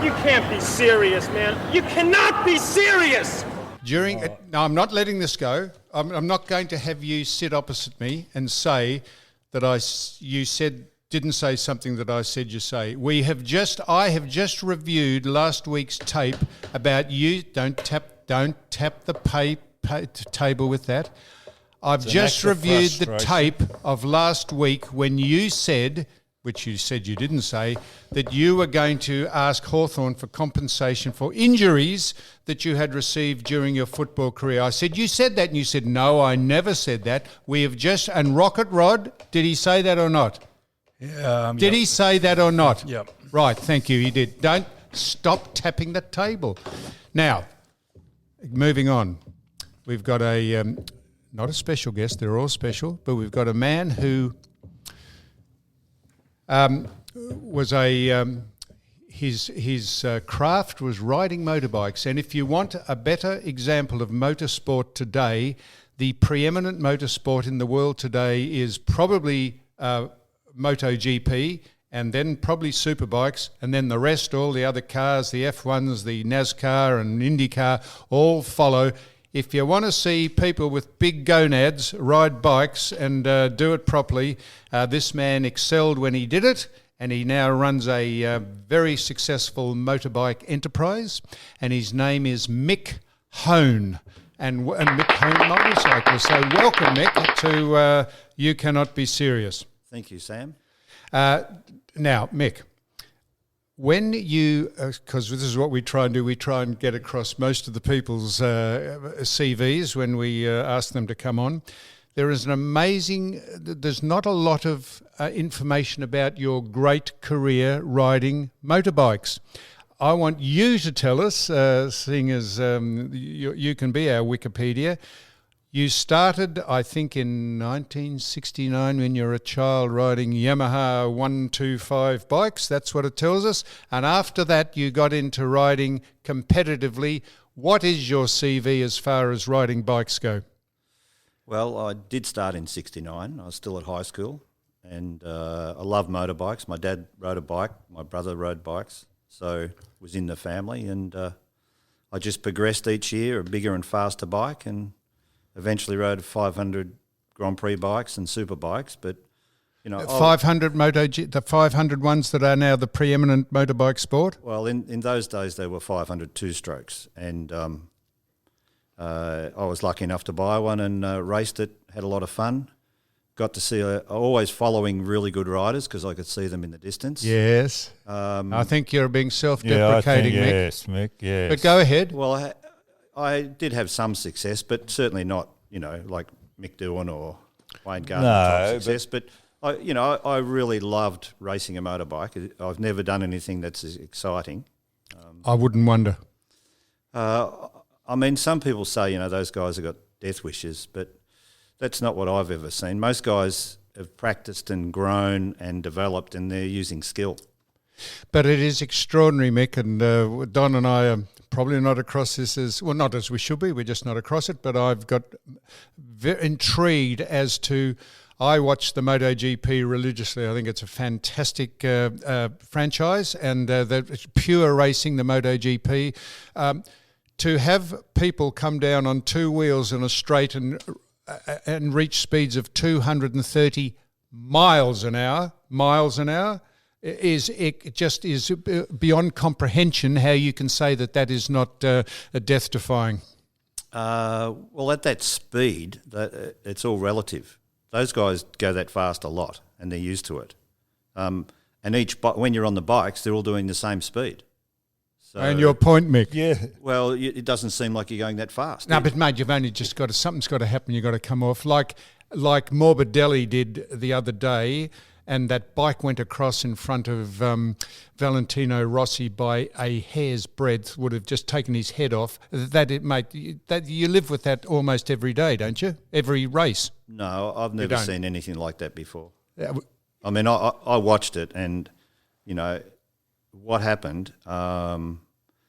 You can't be serious, man. You cannot be serious! No, I'm not letting this go. I'm not going to have you sit opposite me and say that you didn't say something that I said you say. I have just reviewed last week's tape about you. Don't tap the table with that. I've just reviewed the tape of last week when you said, which you said you didn't say, that you were going to ask Hawthorn for compensation for injuries that you had received during your football career. I said, you said that, and you said, no, I never said that. And Rocket Rod, did he say that or not? Did he say that or not? Yep. Right, thank you, he did. Don't stop tapping the table. Now, moving on, we've got not a special guest, they're all special, but we've got a man who was his craft was riding motorbikes. And if you want a better example of motorsport today, the preeminent motorsport in the world today is probably MotoGP, and then probably superbikes, and then the rest, all the other cars, the F1s, the NASCAR and IndyCar, all follow. If you want to see people with big gonads ride bikes and do it properly, this man excelled when he did it, and he now runs a very successful motorbike enterprise, and his name is Mick Hone, and Mick Hone Motorcycles. So welcome, Mick, to You Cannot Be Serious. Thank you, Sam. Now, Mick, when you, because this is what we try and do, we try and get across most of the people's CVs when we ask them to come on. There's not a lot of information about your great career riding motorbikes. I want you to tell us, seeing as you can be our Wikipedia. You started, I think, in 1969 when you were a child riding Yamaha 125 bikes. That's what it tells us. And after that, you got into riding competitively. What is your CV as far as riding bikes go? Well, I did start in 69. I was still at high school, and I love motorbikes. My dad rode a bike. My brother rode bikes, so it was in the family. And I just progressed each year, a bigger and faster bike, and eventually rode 500 Grand Prix bikes and super bikes, but you know, 500 the 500 ones that are now the preeminent motorbike sport. Well, in those days they were 500 two-strokes, and I was lucky enough to buy one and raced it. Had a lot of fun. Got to see always following really good riders because I could see them in the distance. Yes, I think you're being self-deprecating, Mick. Yes, Mick. Yes, but go ahead. Well, I did have some success, but certainly not, like Mick Doohan or Wayne Gardner type success. But I really loved racing a motorbike. I've never done anything that's as exciting. I wouldn't wonder. I mean, some people say, those guys have got death wishes, but that's not what I've ever seen. Most guys have practiced and grown and developed, and they're using skill. But it is extraordinary, Mick, and Don and I are probably not across this not as we should be, we're just not across it, but I've got very intrigued as to, I watch the MotoGP religiously. I think it's a fantastic franchise, and the pure racing, the MotoGP. To have people come down on two wheels in a straight and reach speeds of 230 miles an hour, it just is beyond comprehension how you can say that is not death-defying. Well, at that speed, it's all relative. Those guys go that fast a lot, and they're used to it. And when you're on the bikes, they're all doing the same speed. So, and your point, Mick. Yeah. Well, it doesn't seem like you're going that fast. No, but mate, you've only just got something's got to happen. You've got to come off like Morbidelli did the other day. And that bike went across in front of Valentino Rossi by a hair's breadth, would have just taken his head off. That you live with that almost every day, don't you? Every race. No, I've never seen anything like that before. Yeah. I mean, I watched it, and what happened.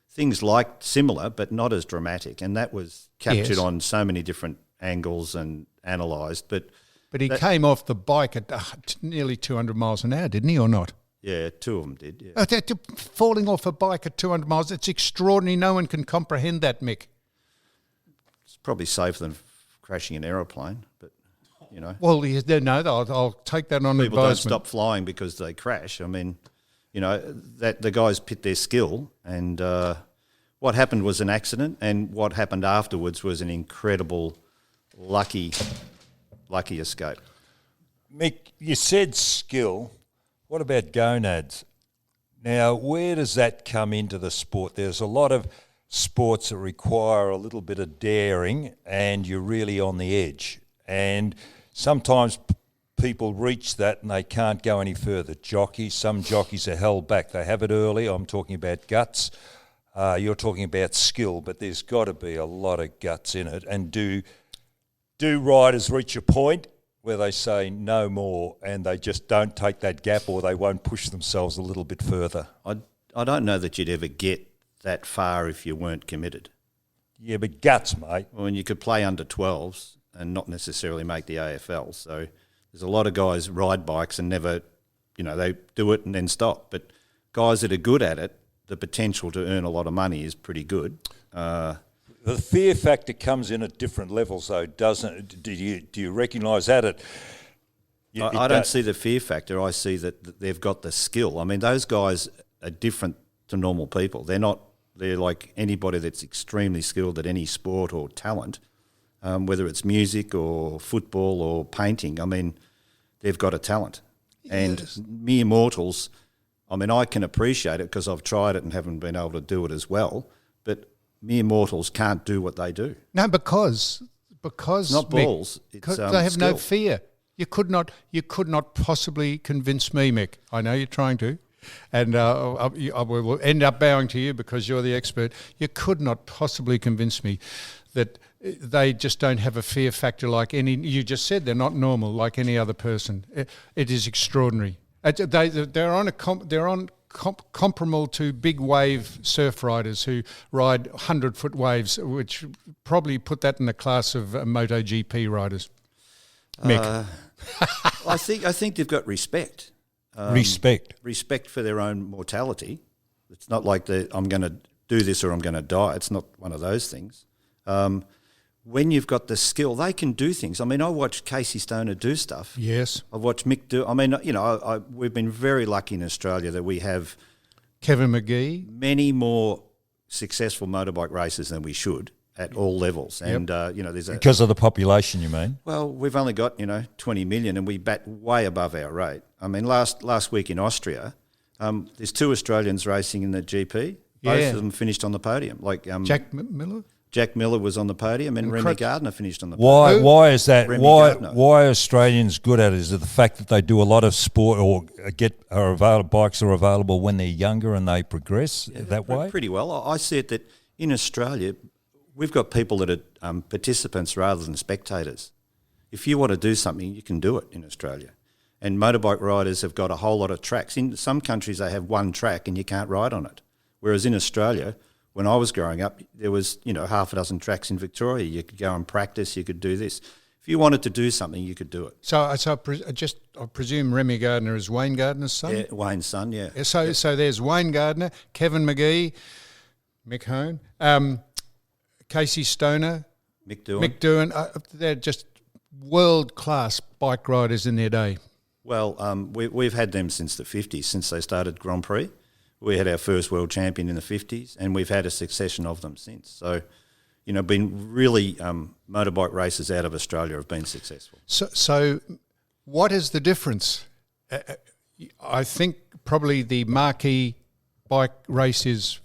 Things like similar, but not as dramatic, and that was captured on so many different angles and analysed, But he came off the bike at nearly 200 miles an hour, didn't he, or not? Yeah, two of them did. Yeah. Falling off a bike at 200 miles, it's extraordinary. No one can comprehend that, Mick. It's probably safer than crashing an aeroplane, but you know. Well, no, I'll take that on People don't advisement. stop flying because they crash. I mean, you know, that the guys pit their skill, and what happened was an accident, and what happened afterwards was an incredible, lucky escape. Mick, you said skill. What about gonads? Now, where does that come into the sport? There's a lot of sports that require a little bit of daring and you're really on the edge. And sometimes people reach that and they can't go any further. Some jockeys are held back. They have it early. I'm talking about guts. You're talking about skill, but there's got to be a lot of guts in it. And do riders reach a point where they say no more and they just don't take that gap, or they won't push themselves a little bit further? I don't know that you'd ever get that far if you weren't committed. Yeah, but guts, mate. Well, and you could play under 12s and not necessarily make the AFL. So there's a lot of guys ride bikes and never, you know, they do it and then stop. But guys that are good at it, the potential to earn a lot of money is pretty good. The fear factor comes in at different levels, though, doesn't it? Do you recognise that? I don't see the fear factor. I see that they've got the skill. I mean, those guys are different to normal people. They're like anybody that's extremely skilled at any sport or talent, whether it's music or football or painting. I mean, they've got a talent. Yes. And mere mortals, I mean, I can appreciate it because I've tried it and haven't been able to do it as well, but mere mortals can't do what they do. No, because not balls. Because they have skill. no fear. You could not possibly convince me, Mick. I know you're trying to, and I will end up bowing to you because you're the expert. You could not possibly convince me that they just don't have a fear factor like any. You just said they're not normal like any other person. It is extraordinary. They're comparable to big wave surf riders who ride 100-foot waves, which probably put that in the class of MotoGP riders. Mick. I think they've got respect. Respect for their own mortality. It's not like I'm going to do this or I'm going to die. It's not one of those things. When you've got the skill, they can do things. I mean, I watched Casey Stoner do stuff. Yes. I've watched Mick do. I mean, you know, we've been very lucky in Australia that we have Kevin McGee, many more successful motorbike racers than we should at all levels. And you know, because of the population, you mean? Well, we've only got 20 million, and we bat way above our rate. I mean, last week in Austria, there's 2 Australians racing in the GP. Both of them finished on the podium. Like Jack Miller. Jack Miller was on the podium, and Remy Gardner finished on the podium. Why is that? Gardner. Why are Australians good at it? Is it the fact that they do a lot of sport or bikes are available when they're younger and they progress that way? Pretty well. I see it that in Australia, we've got people that are participants rather than spectators. If you want to do something, you can do it in Australia. And motorbike riders have got a whole lot of tracks. In some countries, they have one track and you can't ride on it. Whereas in Australia, when I was growing up, there was, half a dozen tracks in Victoria. You could go and practice, you could do this. If you wanted to do something, you could do it. So I presume Remy Gardner is Wayne Gardner's son? Yeah, Wayne's son, yeah. So there's Wayne Gardner, Kevin McGee, Mick Hone, Casey Stoner, Mick Doohan. They're just world-class bike riders in their day. Well, we've had them since the 50s, since they started Grand Prix. We had our first world champion in the 50s, and we've had a succession of them since. So, been really motorbike races out of Australia have been successful. So what is the difference? I think probably the marquee bike race is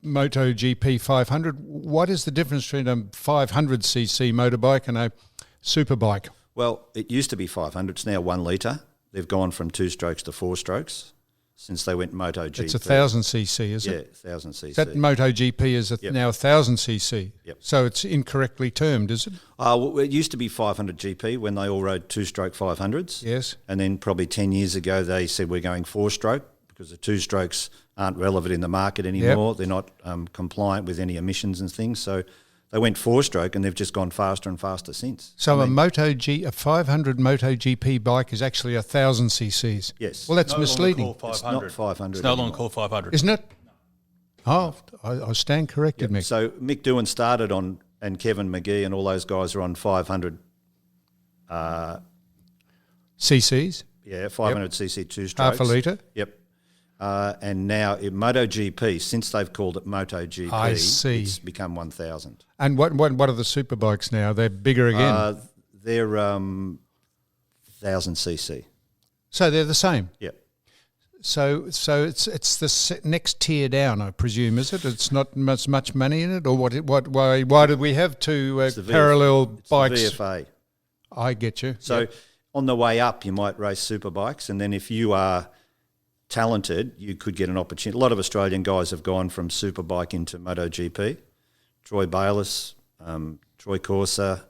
MotoGP 500. What is the difference between a 500cc motorbike and a superbike? Well, it used to be 500. It's now 1 litre. They've gone from 2 strokes to 4 strokes since they went MotoGP. It's 1,000cc, is it? Yeah, 1,000cc. That MotoGP is now 1,000cc. Yep. So it's incorrectly termed, is it? Well, it used to be 500 GP when they all rode 2-stroke 500s. Yes. And then probably 10 years ago they said we're going 4-stroke because the 2 strokes aren't relevant in the market anymore. Yep. They're not compliant with any emissions and things. So They went 4-stroke and they've just gone faster and faster since. So a 500 MotoGP bike is actually 1,000 cc's. Yes. Well, that's misleading, It's not 500. It's no longer anymore. called 500. isn't it? Oh, I stand corrected, Mick. So Mick Doohan started on, and Kevin McGee and all those guys are on 500. cc's, 500cc 2-strokes. half a litre. Yep. And now in MotoGP, since they've called it MotoGP, I see. it's become 1,000. And what are the super bikes now? They're bigger again. They're 1,000cc. So they're the same. Yep. So it's the next tier down, I presume, is it? It's not much money in it, or why did we have two parallel bikes? The VFA. I get you. So Yep. on the way up, you might race super bikes, and then if you are talented, you could get an opportunity. A lot of Australian guys have gone from superbike into MotoGP. Troy Bayliss, Troy Corsa,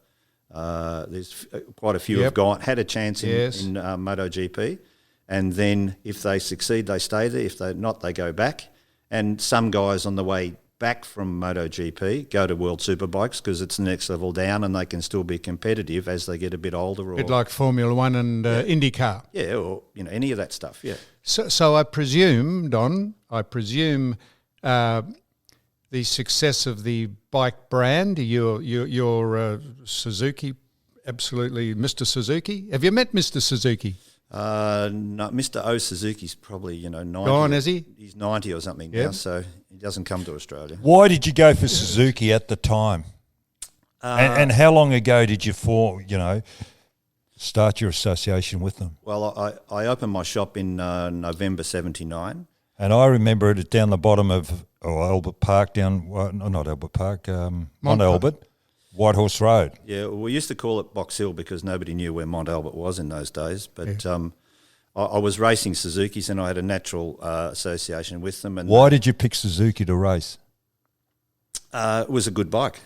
there's quite a few have had a chance in MotoGP. And then if they succeed, they stay there. If they're not, they go back. And some guys on the way back from MotoGP go to World Superbikes because it's the next level down and they can still be competitive as they get a bit older. A bit like Formula One and IndyCar. Yeah, or any of that stuff, yeah. So I presume, Don, the success of the bike brand, your Suzuki, absolutely Mr. Suzuki. Have you met Mr. Suzuki? No, Mr. O Suzuki's probably 90. Gone, is he? He's 90 or something now, so he doesn't come to Australia. Why did you go for Suzuki at the time? And how long ago did you start your association with them? Well, I opened my shop in November 79. And I remember it down the bottom of Albert Park, not Albert Park, Mont Albert, Whitehorse Road. Yeah, we used to call it Box Hill because nobody knew where Mont Albert was in those days. But I was racing Suzukis and I had a natural association with them. And why did you pick Suzuki to race? It was a good bike.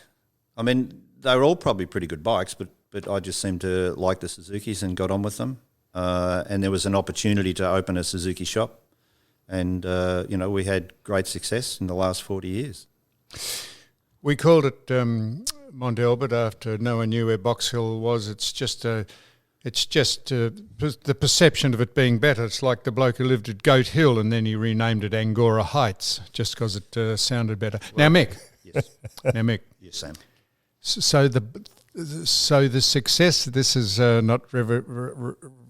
I mean, they were all probably pretty good bikes, but I just seemed to like the Suzukis and got on with them. And there was an opportunity to open a Suzuki shop. And, we had great success in the last 40 years. We called it Mont Albert after no one knew where Box Hill was. It's just the perception of it being better. It's like the bloke who lived at Goat Hill and then he renamed it Angora Heights just because it sounded better. Well, now, Mick. Yes. Yes, Sam. So the success, this is not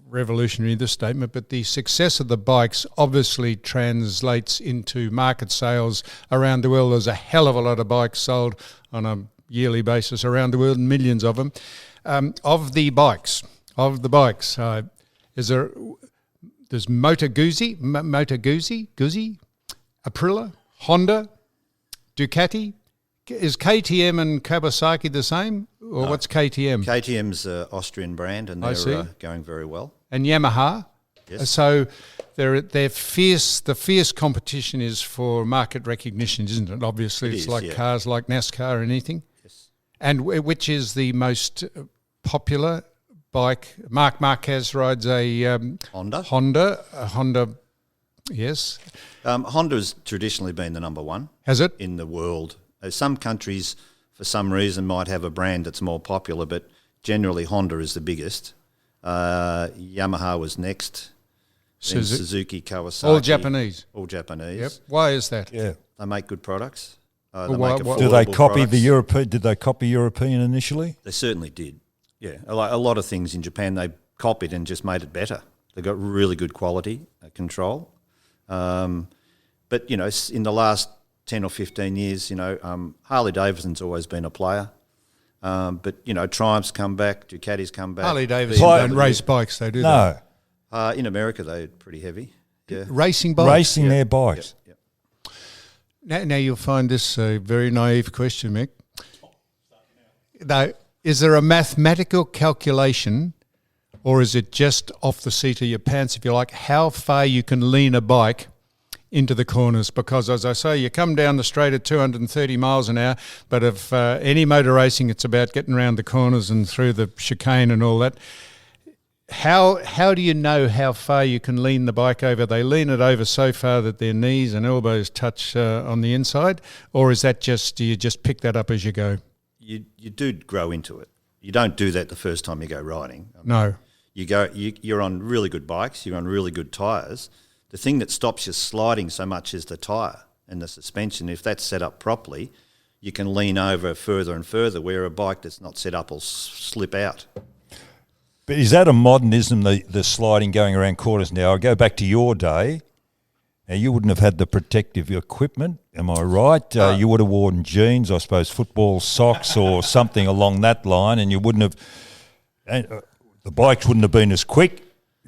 revolutionary, this statement, but the success of the bikes obviously translates into market sales around the world. There's a hell of a lot of bikes sold on a yearly basis around the world, millions of them. Of the bikes, there's Moto Guzzi, Aprilia, Honda, Ducati. Is KTM and Kawasaki the same, or No. what's KTM? KTM's an Austrian brand and they're going very well. And Yamaha. Yes. So they're fierce. The fierce competition is for market recognition, isn't it? Obviously, it's like cars, like NASCAR or anything. Yes. And which is the most popular bike? Mark Marquez rides a Honda. Honda, yes. Honda's traditionally been the number one. Has it? In the world. Some countries, for some reason, might have a brand that's more popular, but generally Honda is the biggest. Yamaha was next. Then Suzuki, Kawasaki. All Japanese. All Japanese. Yep. Why is that? Yeah. They make good products. Well, They make Do they affordable copy products. the European? Did they copy European initially? They certainly did. Yeah, a lot of things in Japan they copied and just made it better. They got really good quality control. But in the last 10 or 15 years, Harley Davidson's always been a player. But Triumph's come back, Ducati's come back. Harley Davidson don't race bikes, they do No, in America, they're pretty heavy. Yeah. Racing bikes. racing their bikes. Yep. Now you'll find this a very naive question, Mick. Now, is there a mathematical calculation, or is it just off the seat of your pants, if you like, how far you can lean a bike into the corners? Because, as I say, you come down the straight at 230 miles an hour, but if any motor racing, it's about getting around the corners and through the chicane and all that. How do you know how far you can lean the bike over? They lean it over so far that their knees and elbows touch on the inside, or is that just, do you just pick that up as you go? you do grow into it. You don't do that the first time you go riding. No. You're on really good bikes, you're on really good tyres. The thing that stops you sliding so much is the tyre and the suspension. If that's set up properly, you can lean over further and further, where a bike that's not set up will slip out. But is that a modernism, the sliding going around corners now? I go back to your day. Now, you wouldn't have had the protective equipment, am I right? You would have worn jeans, I suppose, football socks or something along that line, and you wouldn't have... the bikes wouldn't have been as quick.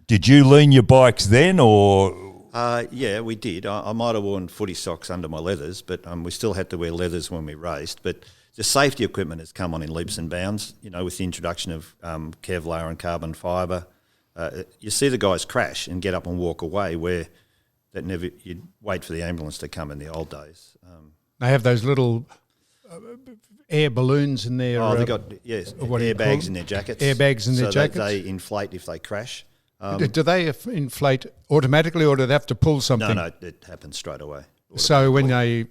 Did you lean your bikes then, or...? Yeah, we did. I might have worn footy socks under my leathers, but we still had to wear leathers when we raced. But the safety equipment has come on in leaps and bounds, with the introduction of Kevlar and carbon fibre. You see the guys crash and get up and walk away, where that never you'd wait for the ambulance to come in the old days. They have those little air balloons in their... they've got airbags in their jackets. Airbags in their jackets? They inflate if they crash. Do they inflate automatically, or do they have to pull something? No, it happens straight away. So when they...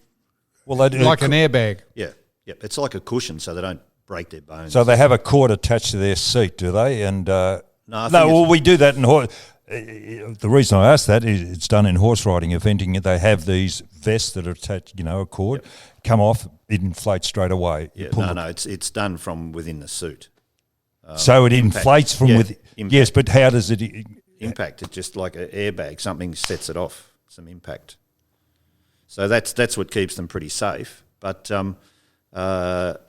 Well, they like an airbag? Yeah. It's like a cushion, so they don't break their bones. So they have a cord attached to their seat, do they? And we do that in horse. The reason I ask that is it's done in horse riding eventing. They have these vests that are attached, a cord, come off, it inflates straight away. Yeah, it's done from within the suit. So it inflates from within. Yes, but how does it impact? It's just like an airbag. Something sets it off. Some impact. So that's what keeps them pretty safe. But the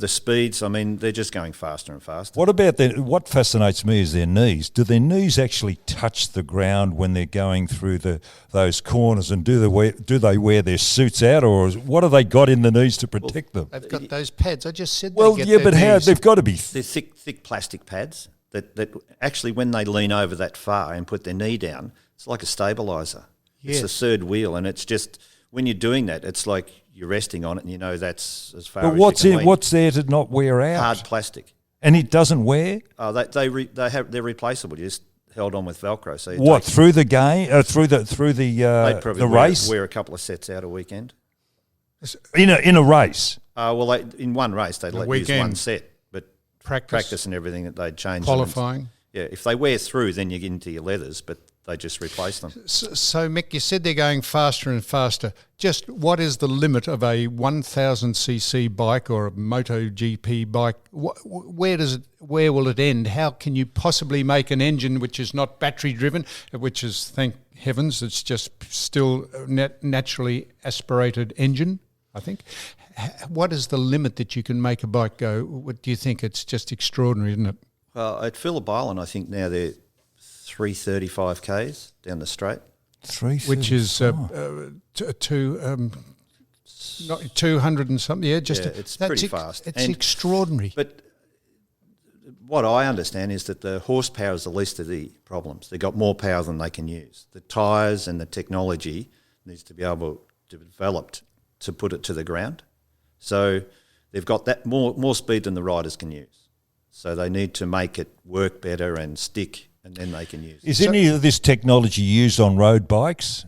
speeds. I mean, they're just going faster and faster. What about what fascinates me is their knees. Do their knees actually touch the ground when they're going through those corners? And do they wear their suits out, or what have they got in the knees to protect them? They've got those pads. I just said. Well, they get but how knees. they've got to be. They're thick plastic pads that actually, when they lean over that far and put their knee down, it's like a stabiliser. Yes. It's a third wheel, and it's just when you're doing that, it's like you're resting on it, and that's as far. But as what's you can lean. what's there to not wear out? Hard plastic. And it doesn't wear. Oh, they're replaceable. You just held on with Velcro. So through the game, through the probably race? Wear a couple of sets out a weekend. In a race. In one race they'd let use one set, but practice and everything that they'd change. Qualifying. If they wear through, then you get into your leathers, but they just replace them. So, Mick, you said they're going faster and faster. Just what is the limit of a 1,000cc bike or a MotoGP bike? Where will it end? How can you possibly make an engine which is not battery driven, which is, thank heavens, it's just still a naturally aspirated engine, I think. What is the limit that you can make a bike go? What do you think? It's just extraordinary, isn't it? Well, at Phillip Island, I think now they're 335 k's down the straight, which is 200 and something. Yeah, it's pretty fast. It's extraordinary. But what I understand is that the horsepower is the least of the problems. They've got more power than they can use. The tyres and the technology needs to be able to be developed to put it to the ground. So they've got that more speed than the riders can use. So they need to make it work better and stick, and then they can use it. Is any of this technology used on road bikes?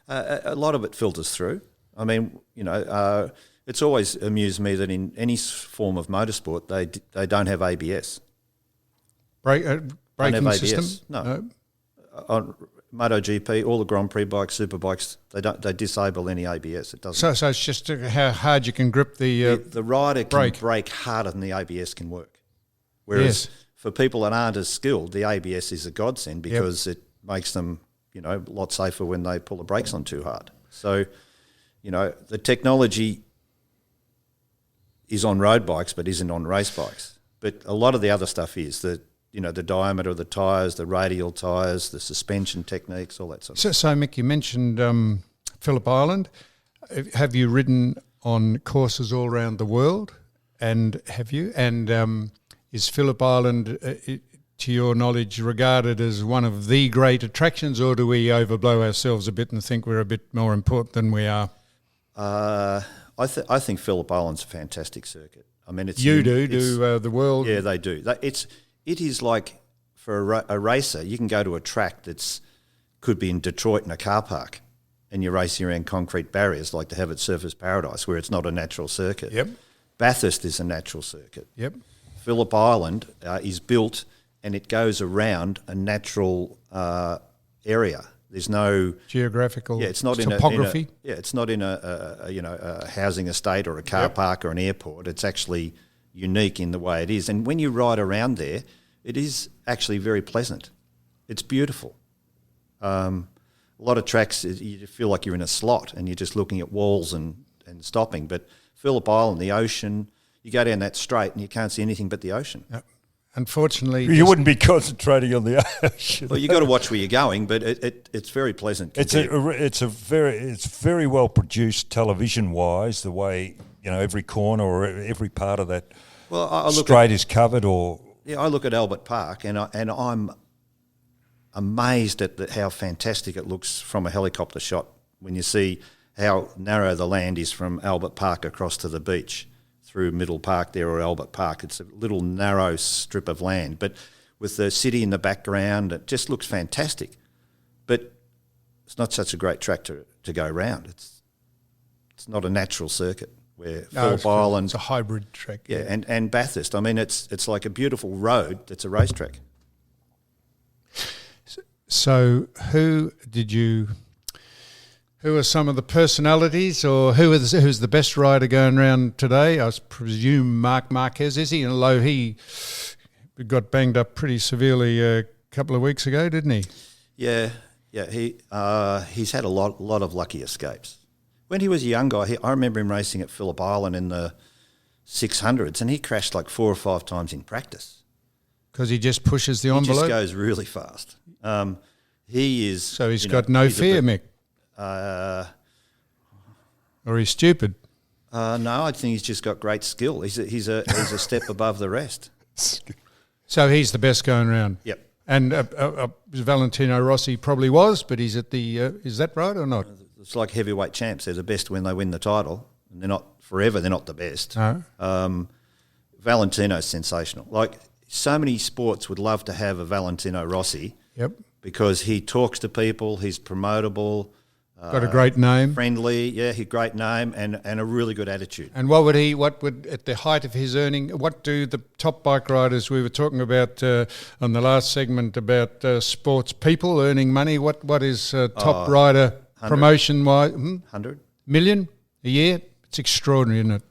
A lot of it filters through. I mean, it's always amused me that in any form of motorsport, they don't have ABS. Braking system? No. On MotoGP, all the Grand Prix bikes, super bikes, they disable any ABS. It doesn't. So it's just how hard you can grip the rider can brake. brake harder than the ABS can work. Whereas for people that aren't as skilled, the ABS is a godsend because it makes them, a lot safer when they pull the brakes on too hard. So, the technology is on road bikes but isn't on race bikes. But a lot of the other stuff is the diameter of the tyres, the radial tyres, the suspension techniques, all that sort of stuff. So, Mick, you mentioned Phillip Island. Have you ridden on courses all around the world? And have you? And is Phillip Island, to your knowledge, regarded as one of the great attractions, or do we overblow ourselves a bit and think we're a bit more important than we are? I think Phillip Island's a fantastic circuit. I mean, the world? Yeah, they do. It is like for a racer, you can go to a track could be in Detroit in a car park, and you're racing around concrete barriers like they have at Surfers Paradise, where it's not a natural circuit. Yep. Bathurst is a natural circuit. Yep. Phillip Island is built and it goes around a natural area. There's no Geographical it's not topography. it's not in a housing estate or a car park or an airport. It's actually unique in the way it is. And when you ride around there, it is actually very pleasant. It's beautiful. A lot of tracks, you feel like you're in a slot and you're just looking at walls and stopping. But Phillip Island, the ocean, you go down that straight and you can't see anything but the ocean. Yep. Unfortunately, You wouldn't be concentrating on the ocean. Well, you got to watch where you're going, but it's very pleasant. It's very well produced television wise. The way every corner or every part of that straight is covered. Or I look at Albert Park and I'm amazed at how fantastic it looks from a helicopter shot when you see how narrow the land is from Albert Park across to the beach through Middle Park there or Albert Park. It's a little narrow strip of land, but with the city in the background, it just looks fantastic. But it's not such a great track to go around. It's not a natural circuit where Phillip Island... It's a hybrid track. Yeah, and Bathurst. I mean, it's like a beautiful road that's a racetrack. So who are some of the personalities, or who's the best rider going around today? I presume Marc Marquez, is he? Although he got banged up pretty severely a couple of weeks ago, didn't he? Yeah. He's had a lot of lucky escapes. When he was a young guy, I remember him racing at Phillip Island in the 600s, and he crashed like 4 or 5 times in practice. Because he just pushes the envelope? He just goes really fast. He is... So he's got no fear, Mick? Or he's stupid? No, I think he's just got great skill. He's a step above the rest. So he's the best going around? Yep. And Valentino Rossi probably was, but he's at the... is that right or not? It's like heavyweight champs. They're the best when they win the title. And they're not forever. They're not the best. No. Valentino's sensational. Like, so many sports would love to have a Valentino Rossi. Yep. Because he talks to people, he's promotable. Got a great name. Friendly, great name and a really good attitude. And what would at the height of his earning, what do the top bike riders, we were talking about on the last segment about sports people earning money, what is top rider promotion-wise? 100 million a year? It's extraordinary, isn't it?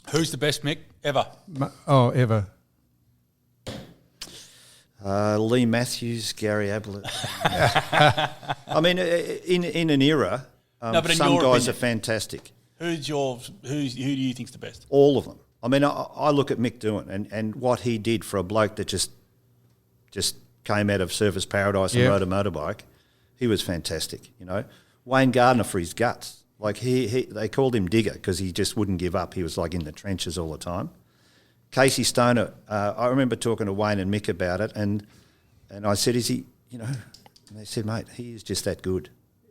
Who's the best, Mick, ever? Ever. Lee Matthews, Gary Ablett. I mean, in an era, some guys are fantastic. Who do you think's the best? All of them. I mean, I look at Mick Doohan and what he did for a bloke that just came out of Surfers Paradise and rode a motorbike. He was fantastic, Wayne Gardner for his guts. Like they called him Digger because he just wouldn't give up. He was like in the trenches all the time. Casey Stoner, I remember talking to Wayne and Mick about it, and I said, is he, and they said, mate, he is just that good.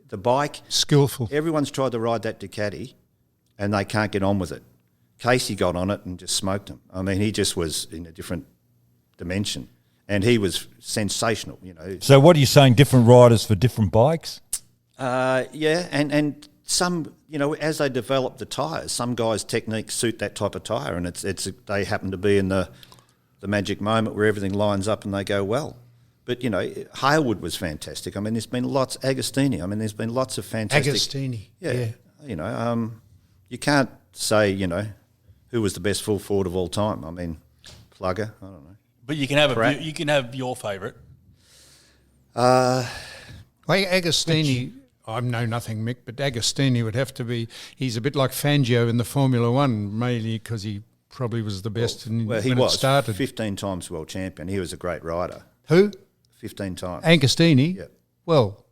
The bike... Skillful. Everyone's tried to ride that Ducati, and they can't get on with it. Casey got on it and just smoked him. I mean, he just was in a different dimension, and he was sensational, So what are you saying, different riders for different bikes? And some, as they develop the tyres, some guys' techniques suit that type of tyre, and they happen to be in the magic moment where everything lines up and they go well. But, Hailwood was fantastic. I mean, there's been lots, Agostini, there's been lots of fantastic... Agostini, yeah. You can't say, who was the best full forward of all time. I mean, Plugger, I don't know. But you can have your favourite. Agostini... I know nothing, Mick, but Agostini would have to be... He's a bit like Fangio in the Formula One, mainly because he probably was the best when it started. 15 times world champion. He was a great rider. Who? 15 times. Agostini? Yep. Well,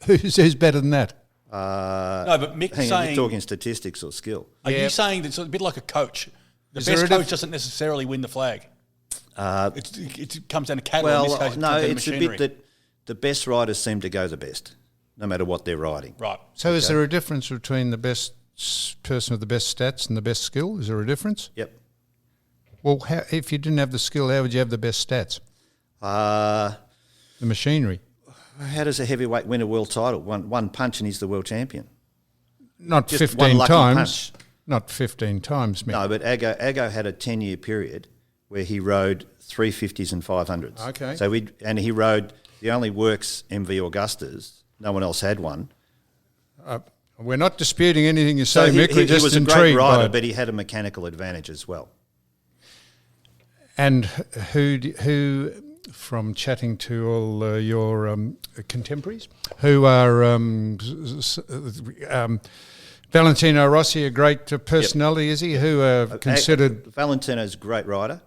who's better than that? No, but Mick's saying... You're talking statistics or skill. Are you saying that it's a bit like a coach? The best coach doesn't necessarily win the flag. It comes down to cattle. In this case, it's a bit that the best riders seem to go the best, no matter what they're riding. Right. So is there a difference between the best person with the best stats and the best skill? Is there a difference? Yep. Well, if you didn't have the skill, how would you have the best stats? The machinery. How does a heavyweight win a world title? One punch and he's the world champion. Not Just 15 one lucky times. punch. Not 15 times, Mick. No, but Aggo had a 10-year period where he rode 350s and 500s. Okay. So he rode the only works MV Augustas. No one else had one. We're not disputing anything you say, Mick. We're just he was a intrigued great by rider, it. but he had a mechanical advantage as well. And who, from chatting to all your contemporaries, who are Valentino Rossi, a great personality, is he? Who are considered... Valentino's a great rider,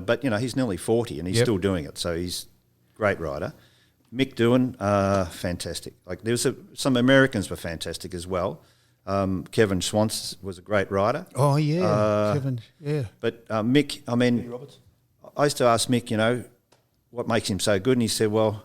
but, he's nearly 40 and he's still doing it, so he's a great rider. Mick Doohan, fantastic. Like some Americans were fantastic as well. Kevin Schwantz was a great rider. Oh, yeah, Kevin, yeah. But Mick, I used to ask Mick, what makes him so good? And he said, well,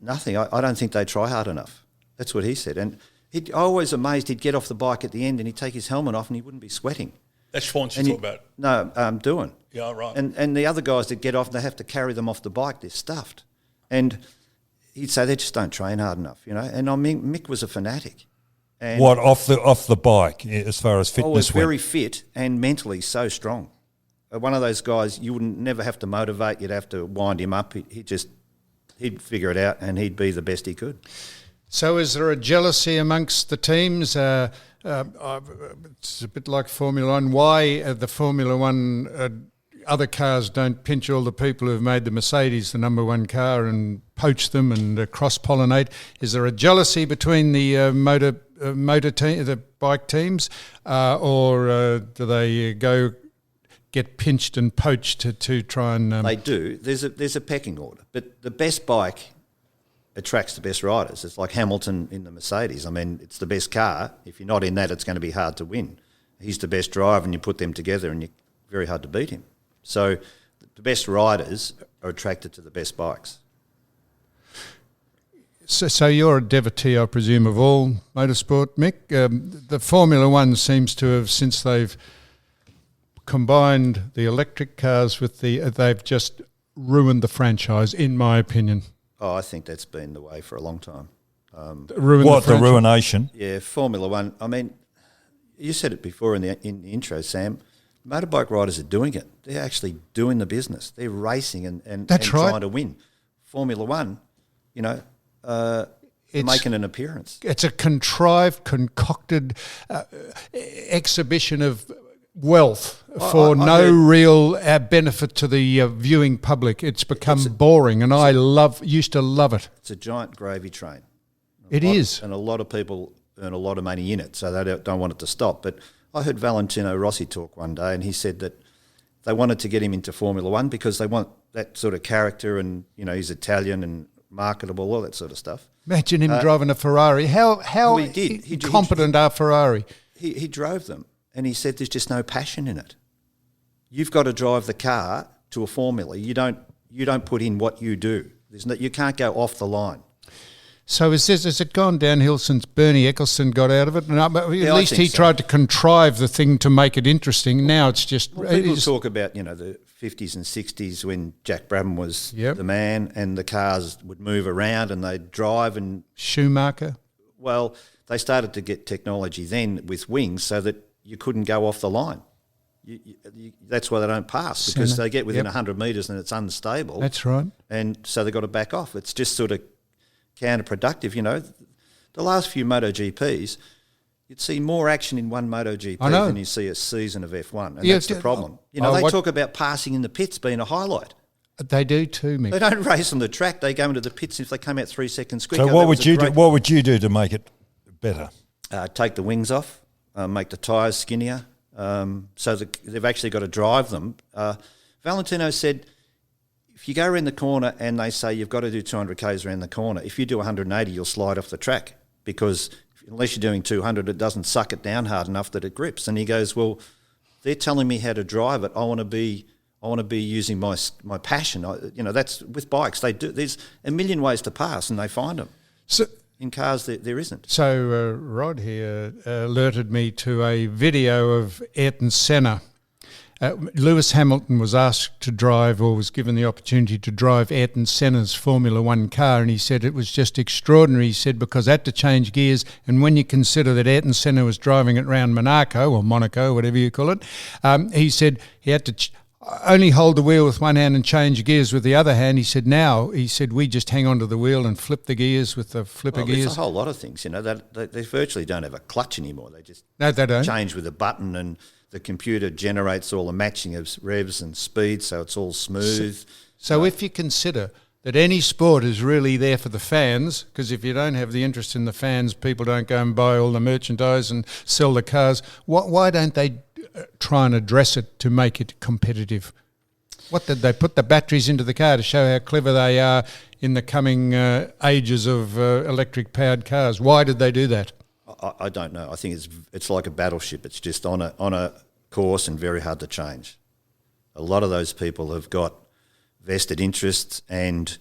nothing. I don't think they try hard enough. That's what he said. And I always amazed he'd get off the bike at the end and he'd take his helmet off and he wouldn't be sweating. That's Schwantz you talk about. No, Doohan. Yeah, right. And the other guys that get off, they have to carry them off the bike. They're stuffed. And he'd say they just don't train hard enough, And Mick was a fanatic. And what off the bike as far as fitness was went? very fit and mentally so strong. One of those guys you wouldn't never have to motivate. You'd have to wind him up. He'd figure it out and he'd be the best he could. So is there a jealousy amongst the teams? It's a bit like Formula One. Why the Formula One other cars don't pinch all the people who've made the Mercedes the number one car and poach them and cross-pollinate? Is there a jealousy between the motor team, the bike teams, or do they go get pinched and poached to try and... They do. There's a pecking order. But the best bike attracts the best riders. It's like Hamilton in the Mercedes. I mean, it's the best car. If you're not in that, it's going to be hard to win. He's the best driver and you put them together and you're very hard to beat him. So the best riders are attracted to the best bikes. So you're a devotee, I presume, of all motorsport, Mick. The Formula One seems to have, since they've combined the electric cars with they've just ruined the franchise, in my opinion. Oh, I think that's been the way for a long time. The ruination? Yeah, Formula One. I mean, you said it before in the intro, Sam. Motorbike riders are doing it. They're actually doing the business. They're racing and trying to win. Formula One, making an appearance. It's a contrived, concocted exhibition of wealth for no real benefit to the viewing public. It's become boring, and I used to love it. It's a giant gravy train. It is. And a lot of people earn a lot of money in it, so they don't want it to stop. But I heard Valentino Rossi talk one day, and he said that they wanted to get him into Formula One because they want that sort of character, and he's Italian and marketable, all that sort of stuff. Imagine him driving a Ferrari. How incompetent are Ferrari? He drove them, and he said there's just no passion in it. You've got to drive the car to a formula. You don't put in what you do. You can't go off the line. So has it gone downhill since Bernie Ecclestone got out of it? No, at least he tried to contrive the thing to make it interesting. Now it's just... Well, people talk about, the 50s and 60s when Jack Brabham was the man and the cars would move around and they'd drive and... Schumacher? Well, they started to get technology then with wings so that you couldn't go off the line. That's why they don't pass, because they get within 100 metres and it's unstable. That's right. And so they've got to back off. It's just sort of counterproductive, The last few MotoGPs, you'd see more action in one MotoGP than you see a season of F1, and that's the problem. They talk about passing in the pits being a highlight. They do too, Mick. They don't race on the track. They go into the pits if they come out 3 seconds quicker. So what would you do? What would you do to make it better? Take the wings off, make the tyres skinnier, so that they've actually got to drive them. Valentino said, if you go around the corner and they say you've got to do 200 k's around the corner, if you do 180, you'll slide off the track because unless you're doing 200, it doesn't suck it down hard enough that it grips. And he goes, well, they're telling me how to drive it. I want to be using my passion. That's with bikes. They do. There's a million ways to pass, and they find them. So in cars, there isn't. So Rod here alerted me to a video of Ayrton Senna Lewis Hamilton was asked to drive, or was given the opportunity to drive, Ayrton Senna's Formula One car, and he said it was just extraordinary. He said because I had to change gears, and when you consider that Ayrton Senna was driving it around Monaco, whatever you call it, he said he had to only hold the wheel with one hand and change gears with the other hand. He said we just hang onto the wheel and flip the gears with the flipper gears. There's a whole lot of things, that they virtually don't have a clutch anymore. They just they don't change with a button, and the computer generates all the matching of revs and speeds, so it's all smooth. So if you consider that any sport is really there for the fans, because if you don't have the interest in the fans, people don't go and buy all the merchandise and sell the cars. Why don't they try and address it to make it competitive? What did they put the batteries into the car to show how clever they are in the coming ages of electric-powered cars? Why did they do that? I don't know. I think it's like a battleship. It's just on a course and very hard to change. A lot of those people have got vested interests and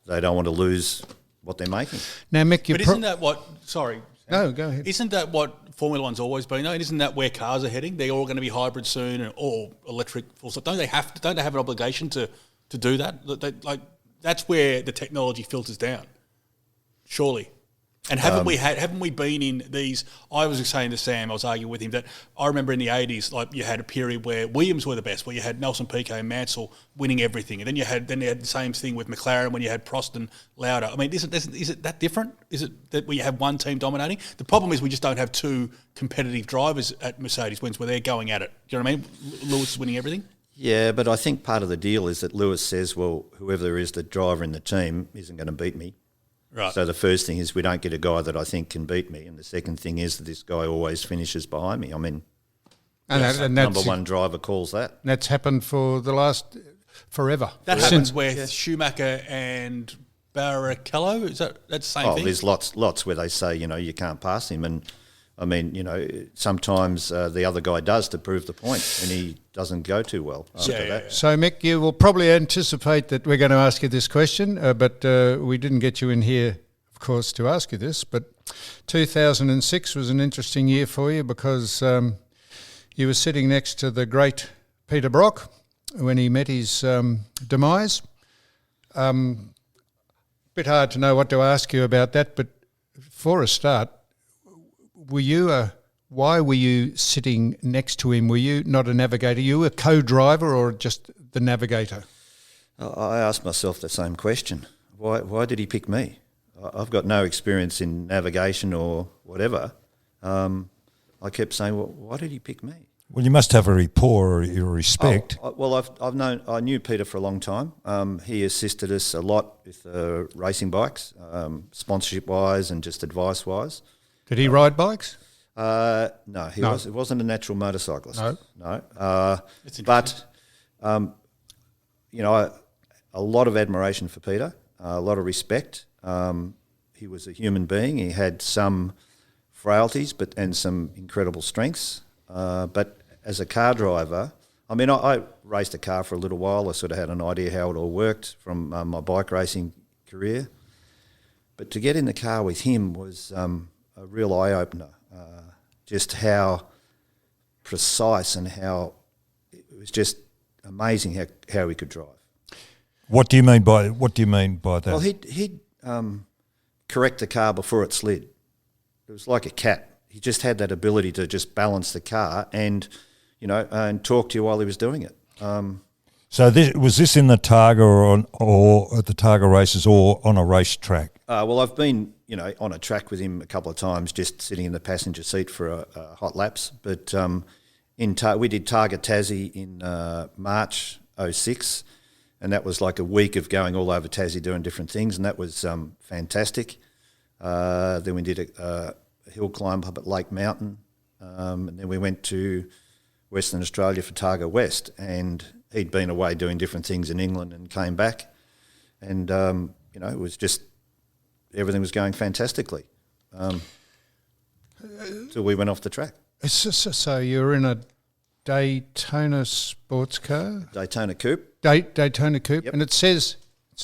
they don't want to lose what they're making. Now, Mick, isn't that what? Sorry. No, go ahead. Isn't that what Formula One's always been though? And isn't that where cars are heading? They're all going to be hybrid soon, or electric. Don't they have an obligation to do that? That's where the technology filters down, surely. And haven't we been in these? I was saying to Sam, I was arguing with him that I remember in the 80s, like you had a period where Williams were the best, where you had Nelson Piquet and Mansell winning everything, and then you had the same thing with McLaren when you had Prost and Lauda. I mean, is it that different? Is it that we have one team dominating? The problem is we just don't have two competitive drivers at Mercedes-Benz where they're going at it. Do you know what I mean? Lewis is winning everything. Yeah, but I think part of the deal is that Lewis says, well, whoever there is, the driver in the team isn't going to beat me. Right. So the first thing is we don't get a guy that I think can beat me, and the second thing is that this guy always finishes behind me. I mean, and number one driver calls that. That's happened for the last forever. That happens with Schumacher and Barrichello. Is that's the same thing? There's lots where they say you can't pass him, and I mean sometimes the other guy does to prove the point, and he doesn't go too well after that. So Mick, you will probably anticipate that we're going to ask you this question, but we didn't get you in here, of course, to ask you this. But 2006 was an interesting year for you because you were sitting next to the great Peter Brock when he met his demise. Bit hard to know what to ask you about that, but for a start, why were you sitting next to him? Were you not a navigator? You a co-driver or just the navigator? I asked myself the same question. Why did he pick me? I've got no experience in navigation or whatever. I kept saying, well, why did he pick me? Well, you must have a rapport or a respect. I knew Peter for a long time. He assisted us a lot with racing bikes, sponsorship-wise and just advice-wise. Did he ride bikes? No, he wasn't a natural motorcyclist. No. But a lot of admiration for Peter, a lot of respect. He was a human being. He had some frailties, and some incredible strengths. But as a car driver, I mean, I raced a car for a little while. I sort of had an idea how it all worked from my bike racing career. But to get in the car with him was a real eye-opener. Just how precise and how it was just amazing how he could drive. What do you mean by that? Well, he'd correct the car before it slid. It was like a cat. He just had that ability to just balance the car and talk to you while he was doing it. So was this in the Targa or at the Targa races or on a racetrack? Well, I've been on a track with him a couple of times, just sitting in the passenger seat for hot laps. But we did Targa Tassie in March 2006, and that was like a week of going all over Tassie doing different things, and that was fantastic. Then we did a hill climb up at Lake Mountain, and then we went to Western Australia for Targa West, and he'd been away doing different things in England and came back, and it was just everything was going fantastically till we went off the track. So you were in a Daytona sports car? Daytona Coupe. Daytona Coupe, yep. And it says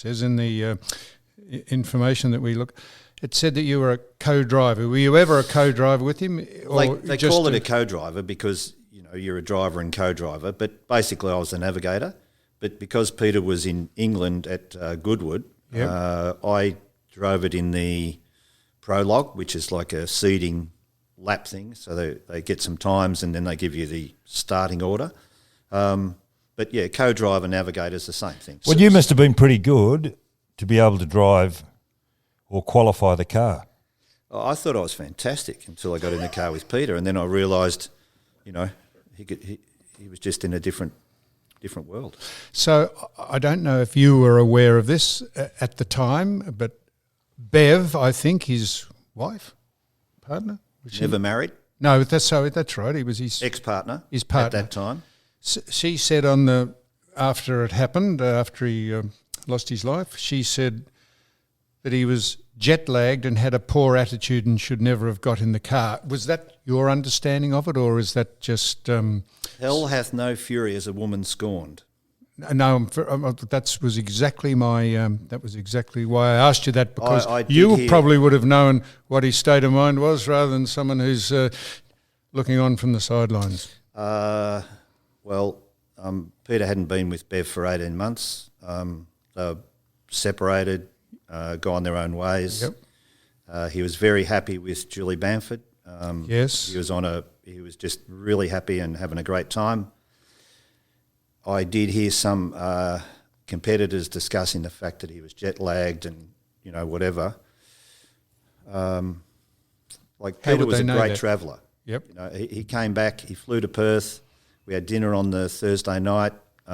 in the information that we look, it said that you were a co-driver. Were you ever a co-driver with him? Or they call it a co-driver because you're a driver and co-driver, but basically I was the navigator. But because Peter was in England at Goodwood, I drove it in the prologue, which is like a seeding lap thing. So they get some times and then they give you the starting order. But yeah, co-driver, navigator is the same thing. Well, you must have been pretty good to be able to drive or qualify the car. I thought I was fantastic until I got in the car with Peter, and then I realised, he was just in a different world. So I don't know if you were aware of this at the time, but Bev, I think his wife, partner, was she? Never married. No, that's right. He was his Ex-partner. His partner at that time. She said after it happened, after he lost his life, she said that he was jet lagged and had a poor attitude and should never have got in the car. Was that your understanding of it, or is that just? Hell hath no fury as a woman scorned. No, that was exactly my. That was exactly why I asked you that, because I you probably would have known what his state of mind was rather than someone who's looking on from the sidelines. Peter hadn't been with Bev for 18 months. They were separated, gone their own ways. Yep. He was very happy with Julie Bamford. Yes. He was just really happy and having a great time. I did hear some competitors discussing the fact that he was jet lagged and whatever. Peter was a great traveller. Yep. He came back. He flew to Perth. We had dinner on the Thursday night. He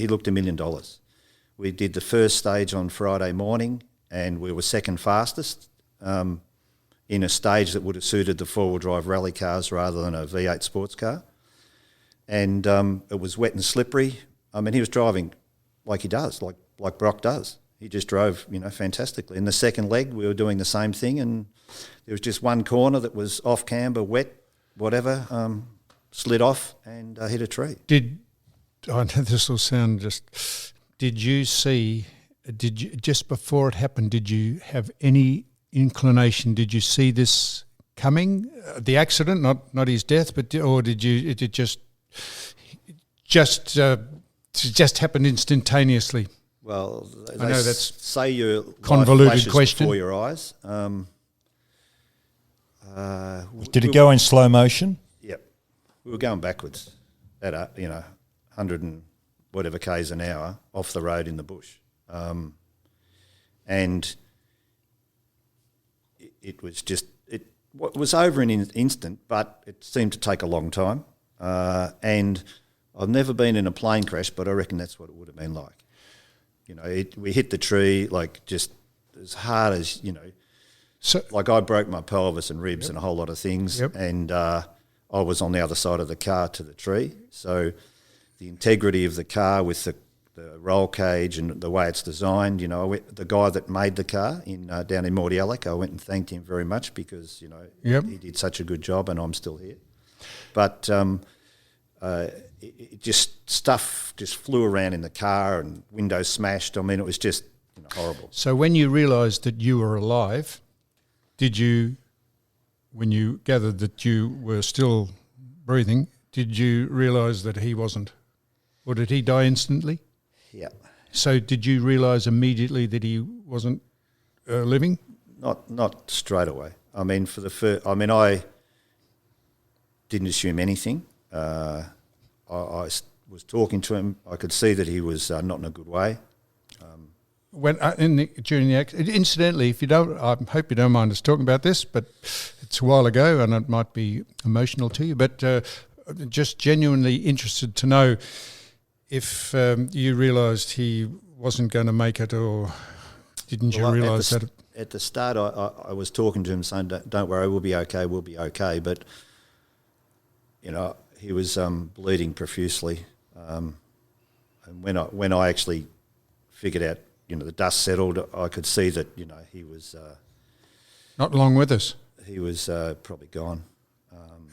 looked $1 million. We did the first stage on Friday morning, and we were second fastest in a stage that would have suited the four-wheel drive rally cars rather than a V8 sports car. And it was wet and slippery. I mean, he was driving like he does, like Brock does. He just drove, fantastically. In the second leg, we were doing the same thing, and there was just one corner that was off camber, wet, whatever, slid off and hit a tree. I know this will sound did you just before it happened, did you have any inclination, did you see this coming, the accident, not his death, or did it just happened instantaneously? Well, I know that's say your convoluted question before your eyes. Did it go in slow motion? Yep, we were going backwards at 100 and whatever k's an hour off the road in the bush, and it was just it was over in an instant, but it seemed to take a long time. And I've never been in a plane crash, but I reckon that's what it would have been like. We hit the tree just as hard as So, I broke my pelvis and ribs and a whole lot of things, and I was on the other side of the car to the tree. So the integrity of the car with the roll cage and the way it's designed, the guy that made the car down in Mordialloc, I went and thanked him very much because, he did such a good job and I'm still here. But stuff just flew around in the car and windows smashed. I mean, it was just horrible. So when you realised that you were alive, when you gathered that you were still breathing, did you realise that he wasn't? Or did he die instantly? Yeah. So did you realise immediately that he wasn't living? Not straight away. I mean, I didn't assume anything. I was talking to him. I could see that he was not in a good way. During the accident, incidentally, if you don't, I hope you don't mind us talking about this, but it's a while ago and it might be emotional to you. But just genuinely interested to know if you realised he wasn't going to make it, or didn't you realise that? At the start, I was talking to him saying, "Don't worry, we'll be okay." But he was bleeding profusely, and when I actually figured out, the dust settled, I could see that he was not long with us. He was probably gone.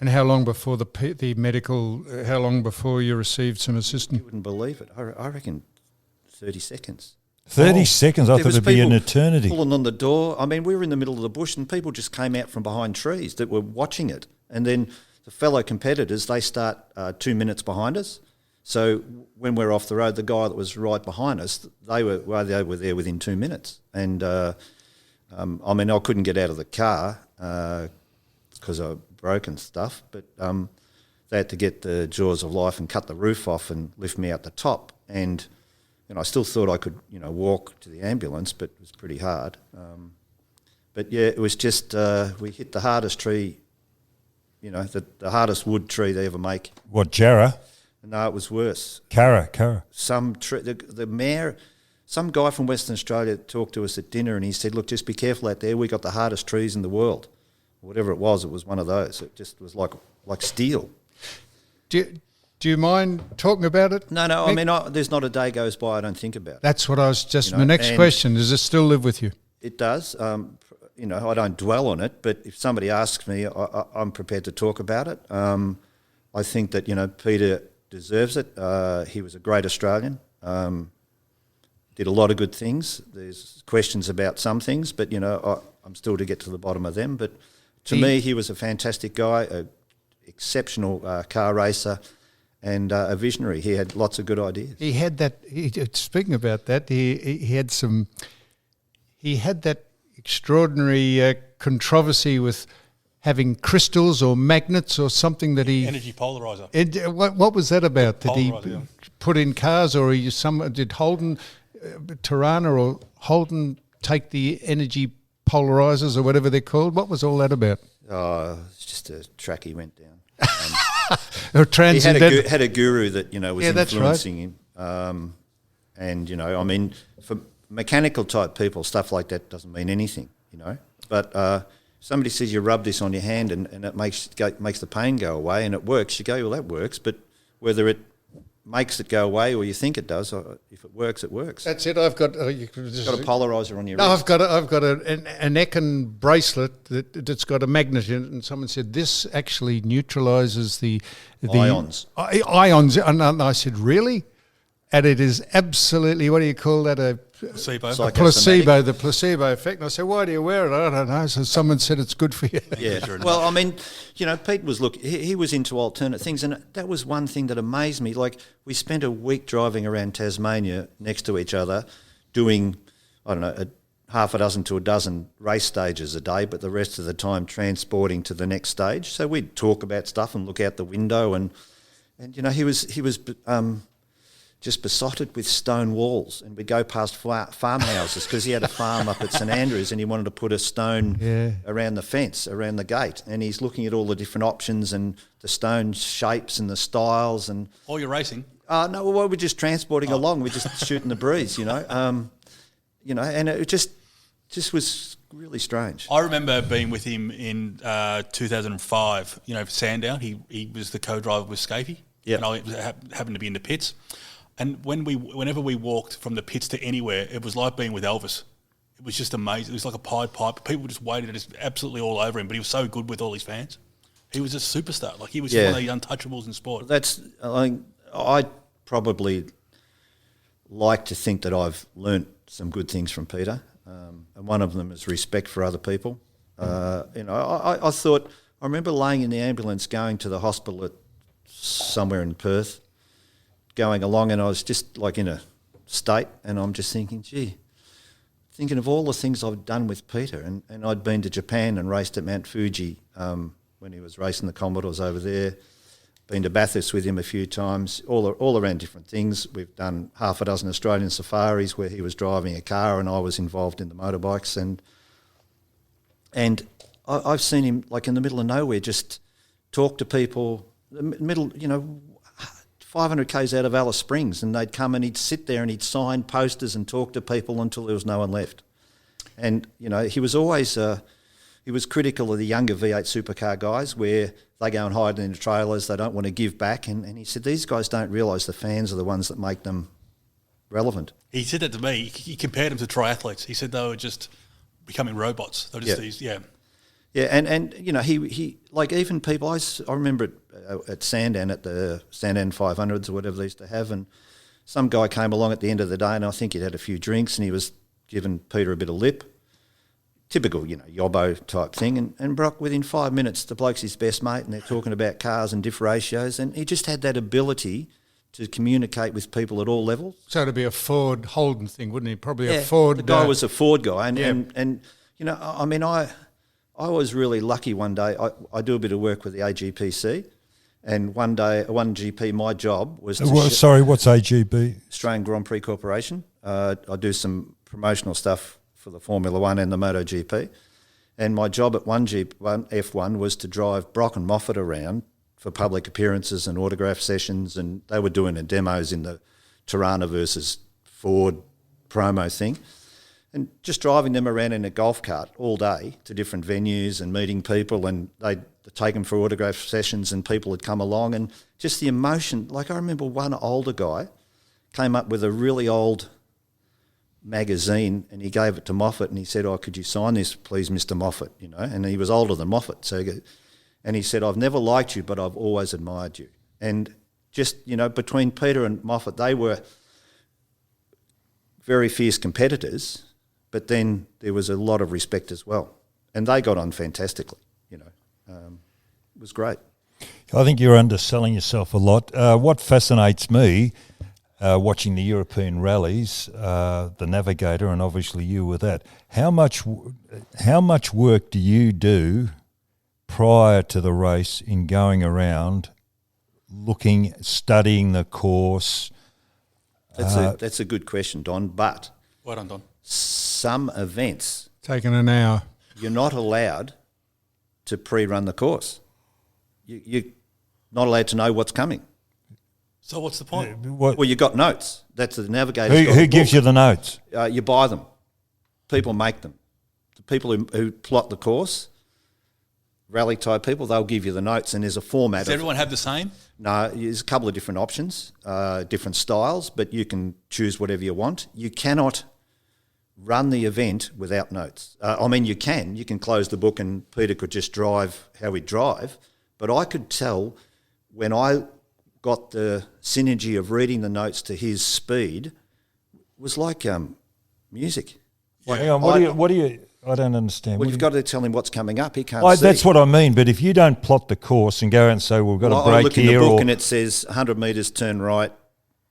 And how long before the medical? How long before you received some assistance? You wouldn't believe it. I reckon 30 seconds. 30 seconds? I thought it'd be an eternity. Pulling on the door. I mean, we were in the middle of the bush and people just came out from behind trees that were watching it. And then the fellow competitors, they start 2 minutes behind us. So when we're off the road, the guy that was right behind us, they were there within 2 minutes. And I couldn't get out of the car because I broke and stuff, but they had to get the jaws of life and cut the roof off and lift me out the top. And I still thought I could, walk to the ambulance, but it was pretty hard. But yeah, it was just we hit the hardest tree, the hardest wood tree they ever make. What, Jarrah? No, it was worse. Carra. The mayor, some guy from Western Australia talked to us at dinner, and he said, "Look, just be careful out there. We got the hardest trees in the world." Whatever it was one of those. It just was like steel. Do you mind talking about it? No. Mick? I mean, there's not a day goes by I don't think about it. That's what I was just. My next question: does it still live with you? It does. I don't dwell on it, but if somebody asks me, I'm prepared to talk about it. I think that Peter deserves it. He was a great Australian. Did a lot of good things. There's questions about some things, but I'm still to get to the bottom of them. But to me, he was a fantastic guy, an exceptional car racer, and a visionary. He had lots of good ideas. He had that. Speaking about that, he had some. He had that extraordinary controversy with having crystals or magnets or something that he Energy polarizer. What was that about? Did he Polarizer, yeah. put in cars, or did Holden, Tirana or Holden take the energy polarizers or whatever they're called? What was all that about? Oh, it's just a track he went down. Or He had a guru that was influencing him, and for mechanical type people, stuff like that doesn't mean anything, But somebody says you rub this on your hand and it makes the pain go away and it works. You go, well, that works, but whether it makes it go away or you think it does, if it works, it works. That's it. I've got. You've got a polarizer on your No, wrist. I've got an Ekin bracelet that's got a magnet in it, and someone said this actually neutralises the Ions. Ions, and I said really, and it is absolutely, what do you call that? A Placebo. placebo, the placebo effect. And I said, why do you wear it? I don't know. So someone said it's good for you. Yeah. Well, I mean, Pete was he was into alternate things, and that was one thing that amazed me. Like, we spent a week driving around Tasmania next to each other, doing half a dozen to a dozen race stages a day, but the rest of the time transporting to the next stage. So we'd talk about stuff and look out the window, and he was just besotted with stone walls, and we'd go past farmhouses because he had a farm up at St Andrews and he wanted to put a stone around the fence, around the gate, and he's looking at all the different options and the stone shapes and the styles. And While you're racing? No, well, we're just transporting along, we're just shooting the breeze, and it just was really strange. I remember being with him in 2005, for Sandown. He was the co-driver with Scafie. Yep. And I happened to be in the pits. And whenever we walked from the pits to anywhere, it was like being with Elvis. It was just amazing. It was like a Pied Piper. People just waited just absolutely all over him, but he was so good with all his fans. He was a superstar. Like, he was one of the untouchables in sport. I probably like to think that I've learnt some good things from Peter, and one of them is respect for other people. I remember laying in the ambulance going to the hospital at somewhere in Perth, going along, and I was just like in a state, and I'm just thinking of all the things I've done with Peter, and I'd been to Japan and raced at Mount Fuji when he was racing the Commodores over there, been to Bathurst with him a few times, all around different things. We've done half a dozen Australian safaris where he was driving a car and I was involved in the motorbikes, and I've seen him like in the middle of nowhere just talk to people, the middle, 500 k's out of Alice Springs, and they'd come and he'd sit there and he'd sign posters and talk to people until there was no one left. And he was always he was critical of the younger V8 supercar guys, where they go and hide in the trailers, they don't want to give back, and he said these guys don't realise the fans are the ones that make them relevant. He said that to me. He compared them to triathletes. He said they were just becoming robots. They were just these, Yeah, and he like, even people, I remember at Sandown, at the Sandown 500s or whatever they used to have, and some guy came along at the end of the day, and I think he'd had a few drinks, and he was giving Peter a bit of lip. typical, yobbo type thing. And Brock, within 5 minutes, the bloke's his best mate, and they're talking about cars and diff ratios, and he just had that ability to communicate with people at all levels. So it'd be a Ford Holden thing, wouldn't he? Probably a Ford. The guy was a Ford guy, and I mean, I was really lucky one day. I do a bit of work with the AGPC, and one day, one GP, my job was to what's AGP? Australian Grand Prix Corporation. I do some promotional stuff for the Formula One and the MotoGP, and my job at F1 was to drive Brock and Moffat around for public appearances and autograph sessions, and they were doing the demos in the Tirana versus Ford promo thing. And just driving them around in a golf cart all day to different venues and meeting people, and they'd take them for autograph sessions, and people had come along, and just the emotion. Like, I remember one older guy came up with a really old magazine, and he gave it to Moffat, and he said, could you sign this, please, Mr. Moffat, and he was older than Moffat. And he said, I've never liked you, but I've always admired you. And just, between Peter and Moffat, they were very fierce competitors, but then there was a lot of respect as well. And they got on fantastically, it was great. I think you're underselling yourself a lot. What fascinates me, watching the European rallies, the Navigator, and obviously you with that, how much work do you do prior to the race in going around, studying the course? That's a good question, Don. But Well done, Don. some events, Taken an hour. you're not allowed to pre-run the course. You're not allowed to know what's coming. So what's the point? Well, you've got notes. That's the Navigator. Who gives you the notes? You buy them. People make them. The people who plot the course, rally type people, they'll give you the notes, and there's a format. Does everyone have the same? No, there's a couple of different options, different styles, but you can choose whatever you want. You cannot run the event without notes. You can close the book and Peter could just drive how he'd drive, but I could tell when I got the synergy of reading the notes to his speed, it was like music. Hang on, what do you? I don't understand. Well, you've got to tell him what's coming up. He can't see. That's what I mean. But if you don't plot the course and go out and say, we've got a break I look here, in the book and it says 100 metres turn right,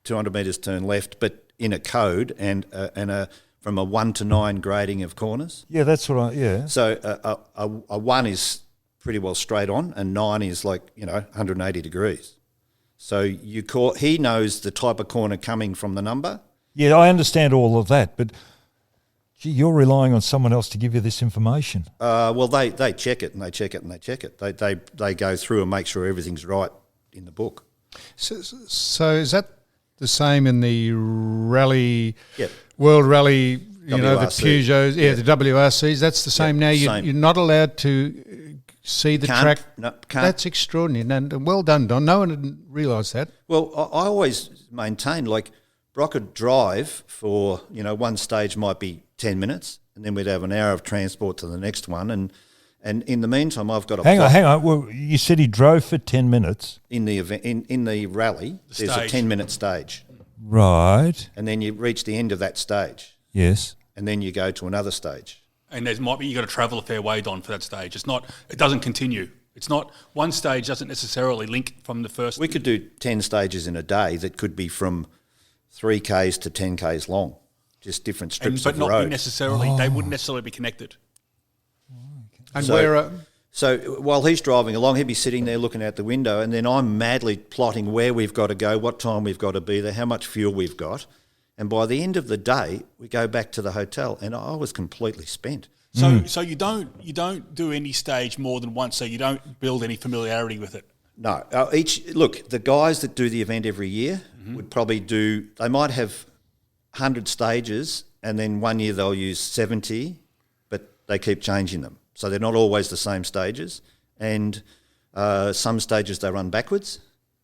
200 metres turn left, but in a code and from a 1 to 9 grading of corners. Yeah, that's what So a 1 is pretty well straight on, and 9 is 180 degrees. So he knows the type of corner coming from the number. Yeah, I understand all of that, but gee, you're relying on someone else to give you this information. Well, they check it and they check it and they check it. They go through and make sure everything's right in the book. So is that the same in the rally, Yep. World Rally, the WRC. Peugeots, the WRCs? That's the same now. Same. You're not allowed to see the track. No, can't. That's extraordinary. And well done, Don. No one had realised that. Well, I always maintain, Brock would drive for, one stage might be 10 minutes, and then we'd have an hour of transport to the next one. And in the meantime, I've got a Hang on. Well, you said he drove for 10 minutes. in the event in the rally. There's a stage. 10-minute stage, Right. and then you reach the end of that stage, Yes. and then you go to another stage. And you got to travel a fair way, Don, for that stage. It doesn't continue. It's not, one stage doesn't necessarily link from the first. We could do 10 stages in a day that could be from 3Ks to 10Ks long, just different strips but of not road. necessarily, they wouldn't necessarily be connected. And So- So while he's driving along, he'd be sitting there looking out the window, and then I'm madly plotting where we've got to go, what time we've got to be there, how much fuel we've got. And by the end of the day, we go back to the hotel, and I was completely spent. So you don't do any stage more than once, so you don't build any familiarity with it. No, the guys that do the event every year would probably they might have 100 stages, and then one year they'll use 70, but they keep changing them. So they're not always the same stages. And some stages they run backwards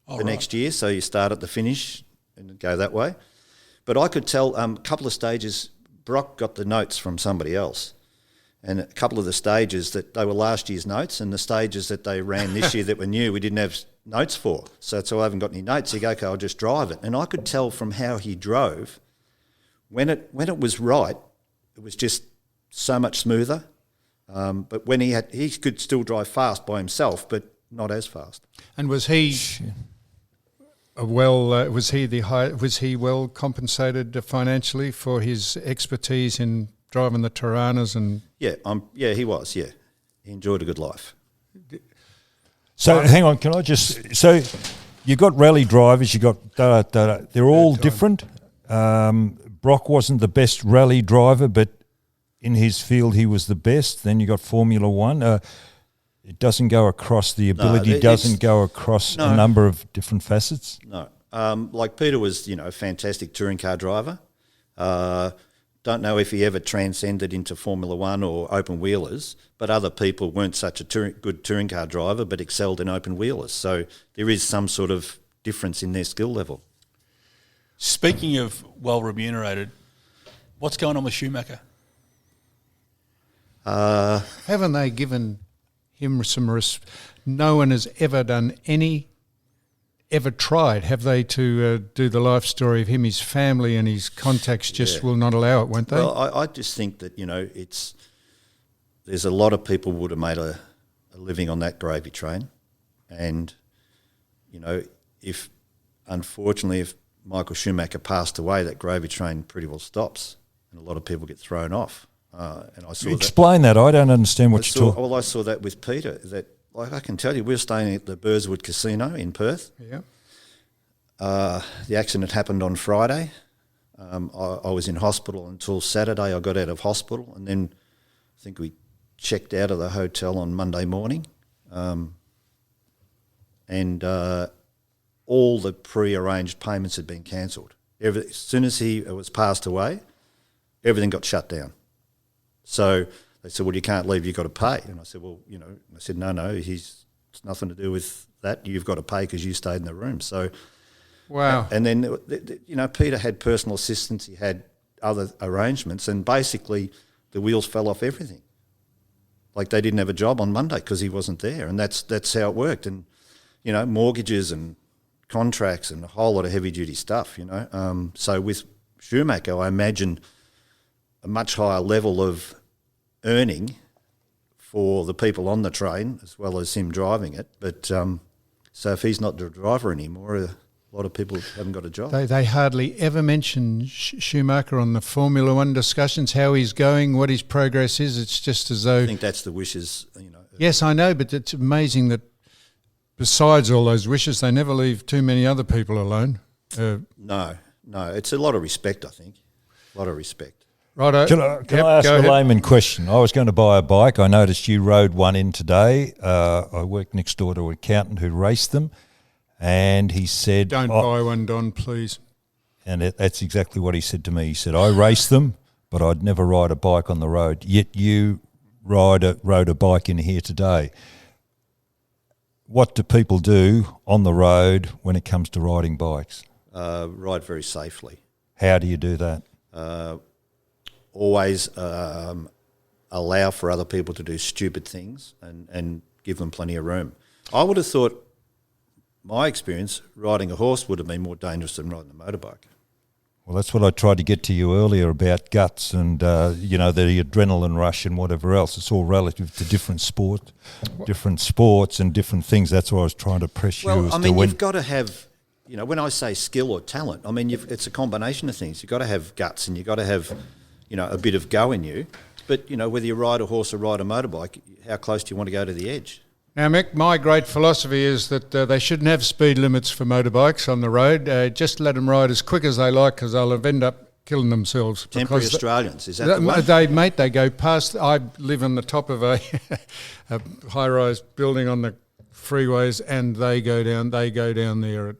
next year, so you start at the finish and go that way. But I could tell a couple of stages, Brock got the notes from somebody else. And a couple of the stages that they were last year's notes, and the stages that they ran this year that were new, we didn't have notes for. So I haven't got any notes. He go, okay, I'll just drive it. And I could tell from how he drove, when it was right, it was just so much smoother. But when he could still drive fast by himself, but not as fast. And was he was he well compensated financially for his expertise in driving the Tiranas? And He was. Yeah, he enjoyed a good life. So hang on, can I just... So you got rally drivers, you got... they're all different. Brock wasn't the best rally driver, but in his field he was the best. Then you got Formula One. It doesn't go across, the ability doesn't go across a number of different facets? No. Like Peter was, a fantastic touring car driver. Don't know if he ever transcended into Formula One or open wheelers, but other people weren't such a good touring car driver but excelled in open wheelers. So there is some sort of difference in their skill level. Speaking of well remunerated, what's going on with Schumacher? haven't they given him some no one has ever tried, have they, to do the life story of him? His family and his contacts just will not allow it, won't they? Well, I just think that, there's a lot of people would have made a living on that gravy train. And, if Michael Schumacher passed away, that gravy train pretty well stops and a lot of people get thrown off. And I saw Explain that. I don't understand what you're talking. Well, I saw that with Peter. That, like I can tell you, we were staying at the Burswood Casino in Perth. Yeah. The accident happened on Friday. I was in hospital until Saturday. I got out of hospital, and then I think we checked out of the hotel on Monday morning. And all the pre-arranged payments had been cancelled. As soon as he was passed away, everything got shut down. So they said, well, you can't leave, you've got to pay. And I said, well, I said, no, it's nothing to do with that. You've got to pay because you stayed in the room. So, wow. And then, Peter had personal assistants, he had other arrangements, and basically the wheels fell off everything. Like they didn't have a job on Monday because he wasn't there, and that's how it worked. And, mortgages and contracts and a whole lot of heavy-duty stuff, So with Schumacher, I imagine a much higher level of earning for the people on the train as well as him driving it. But so if he's not the driver anymore, a lot of people haven't got a job. They hardly ever mention Schumacher on the Formula One discussions, how he's going, what his progress is. It's just as though... I think that's the wishes, Yes, I know, but it's amazing that besides all those wishes, they never leave too many other people alone. No, it's a lot of respect, I think. A lot of respect. Righto. Can I ask a layman question? I was going to buy a bike. I noticed you rode one in today. I worked next door to an accountant who raced them, and he said... Don't buy one, Don, please. And that's exactly what he said to me. He said, I raced them, but I'd never ride a bike on the road. Yet you rode a bike in here today. What do people do on the road when it comes to riding bikes? Ride very safely. How do you do that? Always allow for other people to do stupid things and give them plenty of room. I would have thought, my experience, riding a horse would have been more dangerous than riding a motorbike. Well, that's what I tried to get to you earlier about guts and, the adrenaline rush and whatever else. It's all relative to different sports and different things. That's why I was trying to press you. You've got to have... when I say skill or talent, it's a combination of things. You've got to have guts and you've got to have, a bit of go in you. But, whether you ride a horse or ride a motorbike, how close do you want to go to the edge? Now, Mick, my great philosophy is that they shouldn't have speed limits for motorbikes on the road. Just let them ride as quick as they like because they'll end up killing themselves. Temporary Australians, is that the one? They go past... I live on the top of a high-rise building on the freeways and they go down there at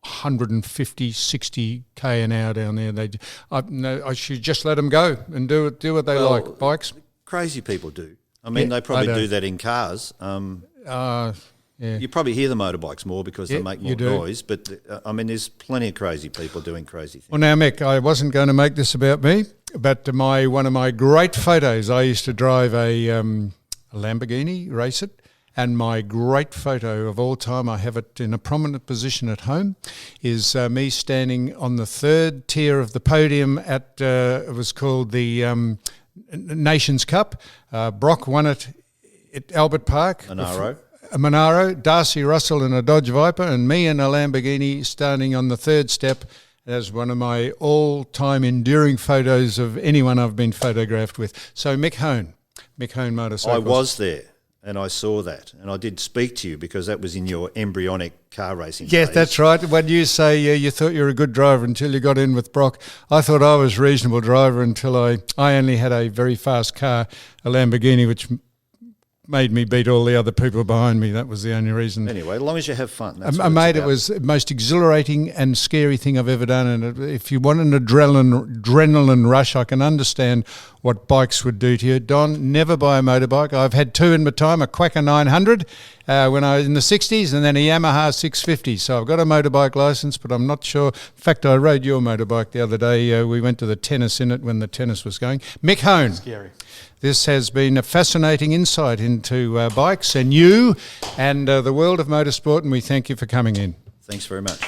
150, 60 k an hour down there. I should just let them go and do what they like. Bikes, crazy people do. They probably do that in cars. Yeah. You probably hear the motorbikes more because they make more noise. But there's plenty of crazy people doing crazy things. Well, now, Mick, I wasn't going to make this about me, but one of my great photos. I used to drive a Lamborghini, race it. And my great photo of all time, I have it in a prominent position at home, is me standing on the third tier of the podium at, it was called the Nations Cup. Brock won it at Albert Park. Monaro. A Monaro, Darcy Russell in a Dodge Viper, and me in a Lamborghini standing on the third step as one of my all-time enduring photos of anyone I've been photographed with. So Mick Hone Motorcycles. I was there and I saw that, and I did speak to you because that was in your embryonic car racing Yes, days. that's right. When you say you thought you were a good driver until you got in with Brock, I thought I was a reasonable driver until I only had a very fast car, a Lamborghini, which made me beat all the other people behind me. That was the only reason. Anyway, as long as you have fun. That's what Mate, it's it about. was the most exhilarating and scary thing I've ever done. And if you want an adrenaline rush, I can understand what bikes would do to you. Don, never buy a motorbike. I've had two in my time, a Quacker 900 when I was in the 60s and then a Yamaha 650. So I've got a motorbike license, but I'm not sure. In fact, I rode your motorbike the other day. We went to the tennis in it when the tennis was going. Mick Hone. Scary. This has been a fascinating insight into bikes and you and the world of motorsport, and we thank you for coming in. Thanks very much.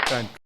Don't